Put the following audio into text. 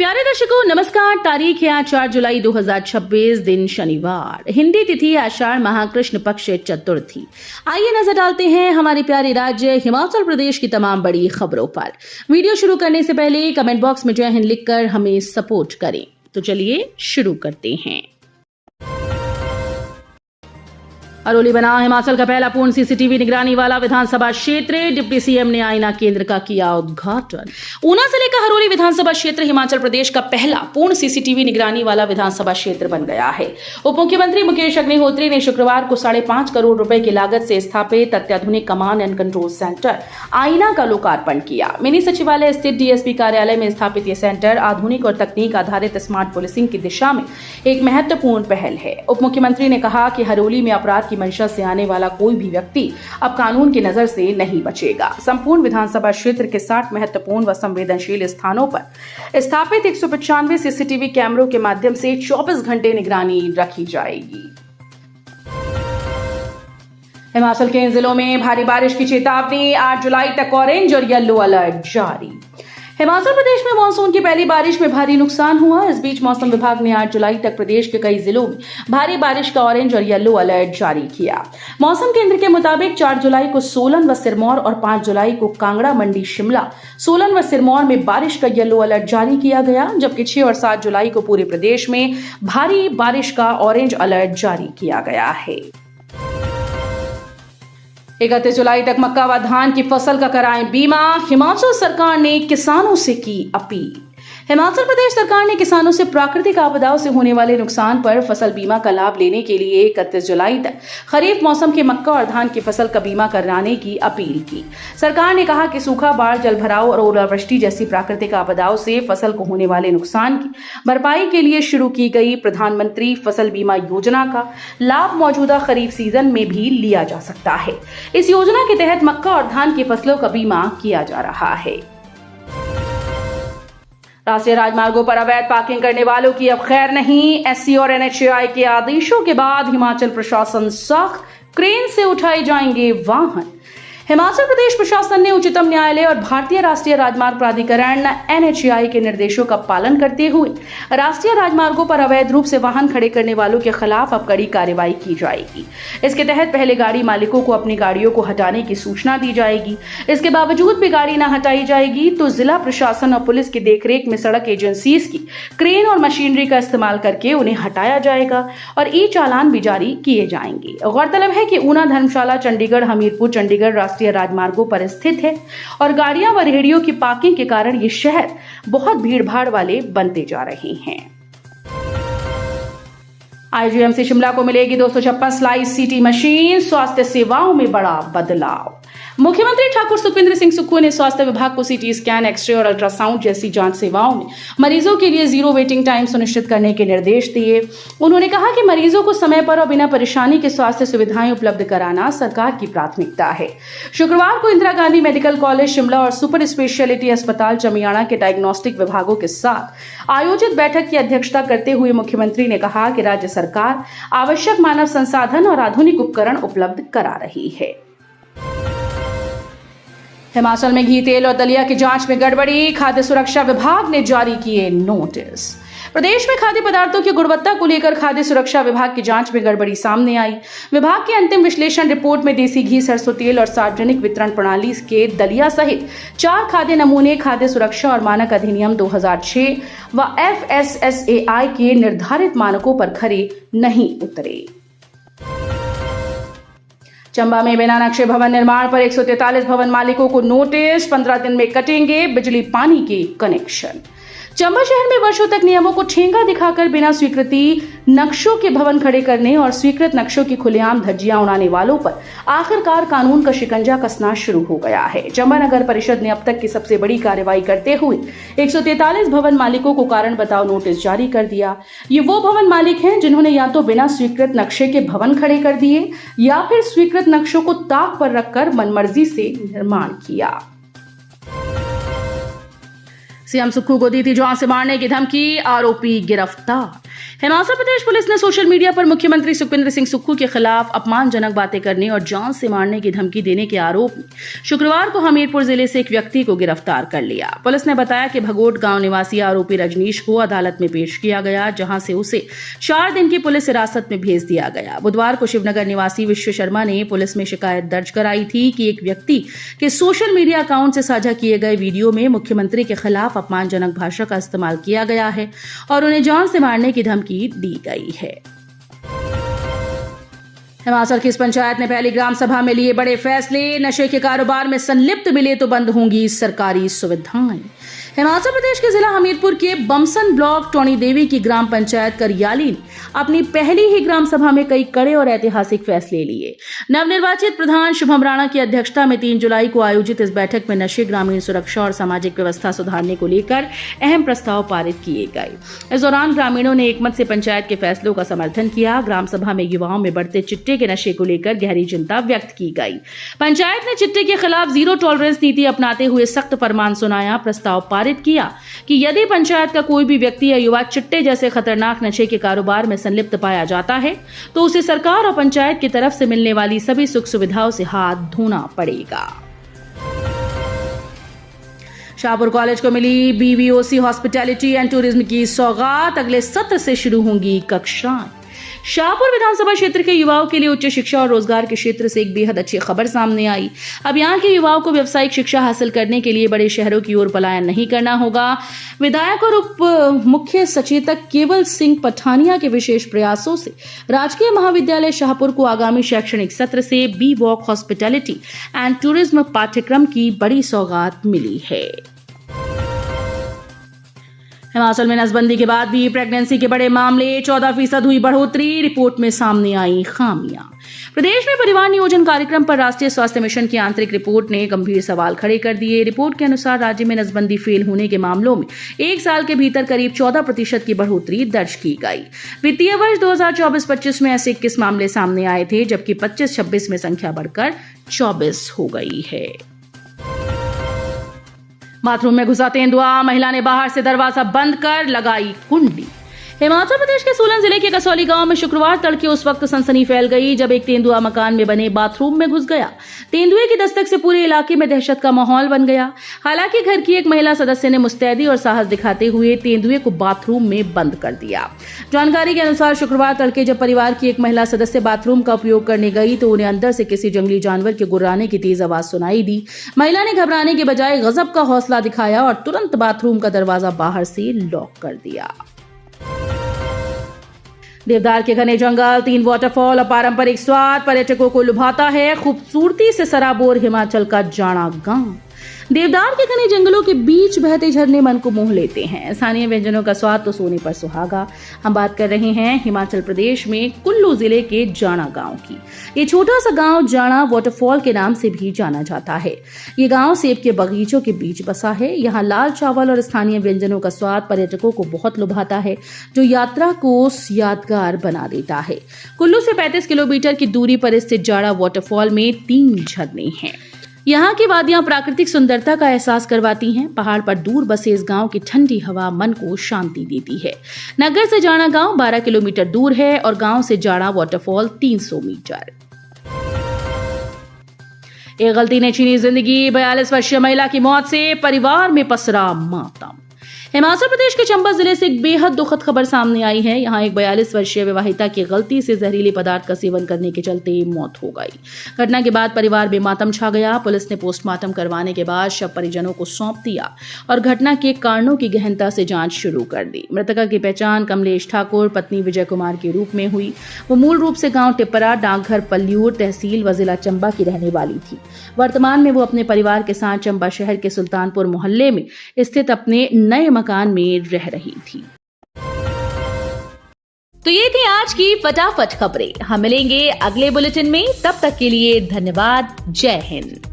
प्यारे दर्शकों नमस्कार। तारीख है आज 4 जुलाई 2026, दिन शनिवार, हिंदी तिथि आषाढ़ महाकृष्ण पक्ष चतुर्थी। आइए नजर डालते हैं हमारे प्यारे राज्य हिमाचल प्रदेश की तमाम बड़ी खबरों पर। वीडियो शुरू करने से पहले कमेंट बॉक्स में जय हिंद लिखकर हमें सपोर्ट करें। तो चलिए शुरू करते हैं। अरोली बना हिमाचल का पहला पूर्ण सीसीटीवी निगरानी वाला विधानसभा क्षेत्र। डिप्टी सीएम ने आईना केंद्र का किया उद्घाटन। ऊना जिले का हरोली विधानसभा क्षेत्र हिमाचल प्रदेश का पहला पूर्ण सीसीटीवी निगरानी वाला विधानसभा क्षेत्र बन गया है। उप मुख्यमंत्री मुकेश अग्निहोत्री ने शुक्रवार को 5.5 करोड़ रुपए की लागत से स्थापित अत्याधुनिक कमांड एंड कंट्रोल सेंटर आईना का लोकार्पण किया। मिनी सचिवालय स्थित डीएसपी कार्यालय में स्थापित यह सेंटर आधुनिक और तकनीक आधारित स्मार्ट पुलिसिंग की दिशा में एक महत्वपूर्ण पहल है। उप मुख्यमंत्री ने कहा कि हरोली में अपराध की मंशा से आने वाला कोई भी व्यक्ति अब कानून की नजर से नहीं बचेगा। संपूर्ण विधानसभा क्षेत्र के 60 महत्वपूर्ण व संवेदनशील स्थानों पर स्थापित 195 सीसीटीवी कैमरों के माध्यम से 24 घंटे निगरानी रखी जाएगी। हिमाचल के इन जिलों में भारी बारिश की चेतावनी, 8 जुलाई तक ऑरेंज और येलो अलर्ट जारी। हिमाचल प्रदेश में मानसून की पहली बारिश में भारी नुकसान हुआ। इस बीच मौसम विभाग ने 8 जुलाई तक प्रदेश के कई जिलों में भारी बारिश का ऑरेंज और येलो अलर्ट जारी किया। मौसम केंद्र के मुताबिक 4 जुलाई को सोलन व सिरमौर और 5 जुलाई को कांगड़ा, मंडी, शिमला, सोलन व सिरमौर में बारिश का येलो अलर्ट जारी किया गया, जबकि 6 और 7 जुलाई को पूरे प्रदेश में भारी बारिश का ऑरेंज अलर्ट जारी किया गया है। 31 जुलाई तक मक्का व धान की फसल का कराएं बीमा। हिमाचल सरकार ने किसानों से की अपील। हिमाचल प्रदेश सरकार ने किसानों से प्राकृतिक आपदाओं से होने वाले नुकसान पर फसल बीमा का लाभ लेने के लिए 31 जुलाई तक खरीफ मौसम के मक्का और धान की फसल का बीमा कराने की अपील की। सरकार ने कहा कि सूखा, बाढ़, जलभराव और ओलावृष्टि जैसी प्राकृतिक आपदाओं से फसल को होने वाले नुकसान की भरपाई के लिए शुरू की गई प्रधानमंत्री फसल बीमा योजना का लाभ मौजूदा खरीफ सीजन में भी लिया जा सकता है। इस योजना के तहत मक्का और धान की फसलों का बीमा किया जा रहा है। राष्ट्रीय राजमार्गों पर अवैध पार्किंग करने वालों की अब खैर नहीं। एससी और एनएचएआई के आदेशों के बाद हिमाचल प्रशासन सख्त, क्रेन से उठाए जाएंगे वाहन। हिमाचल प्रदेश प्रशासन ने उच्चतम न्यायालय और भारतीय राष्ट्रीय राजमार्ग प्राधिकरण एनएचएआई के निर्देशों का पालन करते हुए राष्ट्रीय राजमार्गों पर अवैध रूप से वाहन खड़े करने वालों के खिलाफ अब कड़ी कार्रवाई की जाएगी। इसके तहत पहले गाड़ी मालिकों को अपनी गाड़ियों को हटाने की सूचना दी जाएगी। इसके बावजूद भी गाड़ी न हटाई जाएगी तो जिला प्रशासन और पुलिस की देखरेख में सड़क एजेंसीज की क्रेन और मशीनरी का इस्तेमाल करके उन्हें हटाया जाएगा और ई चालान भी जारी किए जाएंगे। गौरतलब है कि ऊना, धर्मशाला, चंडीगढ़, हमीरपुर, चंडीगढ़ राष्ट्रीय राजमार्गों पर स्थित है और गाड़ियां व रेहड़ियों की पार्किंग के कारण ये शहर बहुत भीड़भाड़ वाले बनते जा रहे हैं। आईजीएमसी शिमला को मिलेगी 256 स्लाइस सीटी मशीन। स्वास्थ्य सेवाओं में बड़ा बदलाव। मुख्यमंत्री ठाकुर सुखविंदर सिंह सुक्खू ने स्वास्थ्य विभाग को सीटी स्कैन, एक्सरे और अल्ट्रासाउंड जैसी जांच सेवाओं में मरीजों के लिए जीरो वेटिंग टाइम सुनिश्चित करने के निर्देश दिए। उन्होंने कहा कि मरीजों को समय पर और बिना परेशानी के स्वास्थ्य सुविधाएं उपलब्ध कराना सरकार की प्राथमिकता है। शुक्रवार को इंदिरा गांधी मेडिकल कॉलेज शिमला और सुपर स्पेशलिटी अस्पताल चमियाड़ा के डायग्नोस्टिक विभागों के साथ आयोजित बैठक की अध्यक्षता करते हुए मुख्यमंत्री ने कहा कि राज्य सरकार आवश्यक मानव संसाधन और आधुनिक उपकरण उपलब्ध करा रही है। हिमाचल में घी, तेल और दलिया की जांच में गड़बड़ी। खाद्य सुरक्षा विभाग ने जारी किए नोटिस। प्रदेश में खाद्य पदार्थों की गुणवत्ता को लेकर खाद्य सुरक्षा विभाग की जांच में गड़बड़ी सामने आई। विभाग की अंतिम विश्लेषण रिपोर्ट में देसी घी, सरसों तेल और सार्वजनिक वितरण प्रणाली के दलिया सहित 4 खाद्य नमूने खाद्य सुरक्षा और मानक अधिनियम 2006 व FSSAI के निर्धारित मानकों पर खरे नहीं उतरे। चंबा में बिना नक्शे भवन निर्माण पर 143 भवन मालिकों को नोटिस। 15 दिन में कटेंगे बिजली पानी के कनेक्शन। चंबा शहर में वर्षों तक नियमों को ठेंगा दिखाकर बिना स्वीकृति नक्शों के भवन खड़े करने और स्वीकृत नक्शों की खुलेआम धज्जियां उड़ाने वालों पर आखिरकार कानून का शिकंजा कसना शुरू हो गया है। चंबा नगर परिषद ने अब तक की सबसे बड़ी कार्रवाई करते हुए 143 भवन मालिकों को कारण बताओ नोटिस जारी कर दिया। ये वो भवन मालिक हैं जिन्होंने या तो बिना स्वीकृत नक्शे के भवन खड़े कर दिए या फिर स्वीकृत नक्शों को ताक पर रखकर मनमर्जी से निर्माण किया। सीएम सुक्खू को दी थी जान से मारने की धमकी, आरोपी गिरफ्तार। हिमाचल प्रदेश पुलिस ने सोशल मीडिया पर मुख्यमंत्री सुखविंदर सिंह सुक्खू के खिलाफ अपमानजनक बातें करने और जान से मारने की धमकी देने के आरोप में शुक्रवार को हमीरपुर जिले से एक व्यक्ति को गिरफ्तार कर लिया। पुलिस ने बताया कि भगोट गांव निवासी आरोपी रजनीश को अदालत में पेश किया गया, जहां से उसे 4 दिन की पुलिस हिरासत में भेज दिया गया। बुधवार को शिवनगर निवासी विश्व शर्मा ने पुलिस में शिकायत दर्ज कराई थी कि एक व्यक्ति के सोशल मीडिया अकाउंट से साझा किए गए वीडियो में मुख्यमंत्री के खिलाफ अपमानजनक भाषा का इस्तेमाल किया गया है और उन्हें जान से मारने की धमकी दी गई है। हिमाचल की इस पंचायत ने पहली ग्राम सभा में लिए बड़े फैसले। नशे के कारोबार में संलिप्त मिले तो बंद होंगी सरकारी सुविधाएं। हिमाचल प्रदेश के जिला हमीरपुर के बमसन ब्लॉक टोनी देवी की ग्राम पंचायत करियाली ने अपनी पहली ही ग्राम सभा में कई कड़े और ऐतिहासिक फैसले लिए। नवनिर्वाचित प्रधान शुभम राणा की अध्यक्षता में 3 जुलाई को आयोजित इस बैठक में नशे, ग्रामीण सुरक्षा और सामाजिक व्यवस्था सुधारने को लेकर अहम प्रस्ताव पारित किए गए। इस दौरान ग्रामीणों ने एकमत से पंचायत के फैसलों का समर्थन किया। ग्राम सभा में युवाओं में बढ़ते चिट्टे के नशे को लेकर गहरी चिंता व्यक्त की गई। पंचायत ने चिट्टे के खिलाफ जीरो टॉलरेंस नीति अपनाते हुए सख्त फरमान सुनाया। प्रस्ताव पारित किया कि यदि पंचायत का कोई भी व्यक्ति या युवा चिट्टे जैसे खतरनाक नशे के कारोबार में संलिप्त पाया जाता है तो उसे सरकार और पंचायत की तरफ से मिलने वाली सभी सुख सुविधाओं से हाथ धोना पड़ेगा। शाहपुर कॉलेज को मिली बीवीओसी हॉस्पिटैलिटी एंड टूरिज्म की सौगात। अगले सत्र से शुरू होंगी कक्षाएं। शाहपुर विधानसभा क्षेत्र के युवाओं के लिए उच्च शिक्षा और रोजगार के क्षेत्र से एक बेहद अच्छी खबर सामने आई। अब यहाँ के युवाओं को व्यावसायिक शिक्षा हासिल करने के लिए बड़े शहरों की ओर पलायन नहीं करना होगा। विधायक और उप मुख्य सचेतक केवल सिंह पठानिया के विशेष प्रयासों से राजकीय महाविद्यालय शाहपुर को आगामी शैक्षणिक सत्र से B Voc hospitality and tourism पाठ्यक्रम की बड़ी सौगात मिली है। हिमाचल में नसबंदी के बाद भी प्रेगनेंसी के बड़े मामले, 14% हुई बढ़ोतरी। रिपोर्ट में सामने आई खामियां। प्रदेश में परिवार नियोजन कार्यक्रम पर राष्ट्रीय स्वास्थ्य मिशन की आंतरिक रिपोर्ट ने गंभीर सवाल खड़े कर दिए। रिपोर्ट के अनुसार राज्य में नसबंदी फेल होने के मामलों में 1 साल के भीतर करीब 14% की बढ़ोतरी दर्ज की गई। वित्तीय वर्ष 2024-25 में ऐसे 21 मामले सामने आए थे, जबकि 25-26 में संख्या बढ़कर 24 हो गई है। बाथरूम में घुसा तेंदुआ, महिला ने बाहर से दरवाजा बंद कर लगाई कुंडी। हिमाचल प्रदेश के सोलन जिले के कसौली गांव में शुक्रवार तड़के उस वक्त सनसनी फैल गई जब एक तेंदुआ मकान में बने बाथरूम में घुस गया। तेंदुए की दस्तक से पूरे इलाके में दहशत का माहौल बन गया। हालांकि घर की एक महिला सदस्य ने मुस्तैदी और साहस दिखाते हुए तेंदुए को बाथरूम में बंद कर दिया। जानकारी के अनुसार शुक्रवार तड़के जब परिवार की एक महिला सदस्य बाथरूम का उपयोग करने गई तो उन्हें अंदर से किसी जंगली जानवर के गुर्राने की तेज आवाज सुनाई दी। महिला ने घबराने के बजाय गजब का हौसला दिखाया और तुरंत बाथरूम का दरवाजा बाहर से लॉक कर दिया। देवदार के घने जंगल, 3 वाटरफॉल और पारंपरिक स्वाद पर्यटकों को लुभाता है। खूबसूरती से सराबोर हिमाचल का जाना गांव। देवदार के घने जंगलों के बीच बहते झरने मन को मोह लेते हैं। स्थानीय व्यंजनों का स्वाद तो सोने पर सुहागा। हम बात कर रहे हैं हिमाचल प्रदेश में कुल्लू जिले के जाना गांव की। ये छोटा सा गांव जाना वाटरफॉल के नाम से भी जाना जाता है। ये गांव सेब के बगीचों के बीच बसा है। यहाँ लाल चावल और स्थानीय व्यंजनों का स्वाद पर्यटकों को बहुत लुभाता है, जो यात्रा को यादगार बना देता है। कुल्लू से 35 किलोमीटर की दूरी पर स्थित जाड़ा वाटरफॉल में 3 झरने हैं। यहाँ की वादियां प्राकृतिक सुंदरता का एहसास करवाती हैं। पहाड़ पर दूर बसे इस गांव की ठंडी हवा मन को शांति देती है। नगर से जाना गांव 12 किलोमीटर दूर है और गांव से जाड़ा वाटरफॉल 300 मीटर। एक गलती ने छीनी जिंदगी, 42 वर्षीय महिला की मौत से परिवार में पसरा मातम। हिमाचल प्रदेश के चंबा जिले से एक बेहद दुखद खबर सामने आई है। यहाँ एक 42 वर्षीय विवाहिता की गलती से जहरीले पदार्थ का सेवन करने के चलते मौत हो गई। घटना के बाद परिवार में मातम छा गया। पुलिस ने पोस्टमार्टम करवाने के बाद शव परिजनों को सौंप दिया और घटना के कारणों की गहनता से जांच शुरू कर दी। मृतका की पहचान कमलेश ठाकुर पत्नी विजय कुमार के रूप में हुई। वो मूल रूप से गाँव टिप्परा, डाकघर पल्लियूर तहसील व जिला चंबा की रहने वाली थी। वर्तमान में वो अपने परिवार के साथ चंबा शहर के सुल्तानपुर मोहल्ले में स्थित अपने नए मकान में रह रही थी। तो ये थी आज की फटाफट खबरें। हम मिलेंगे अगले बुलेटिन में, तब तक के लिए धन्यवाद। जय हिंद।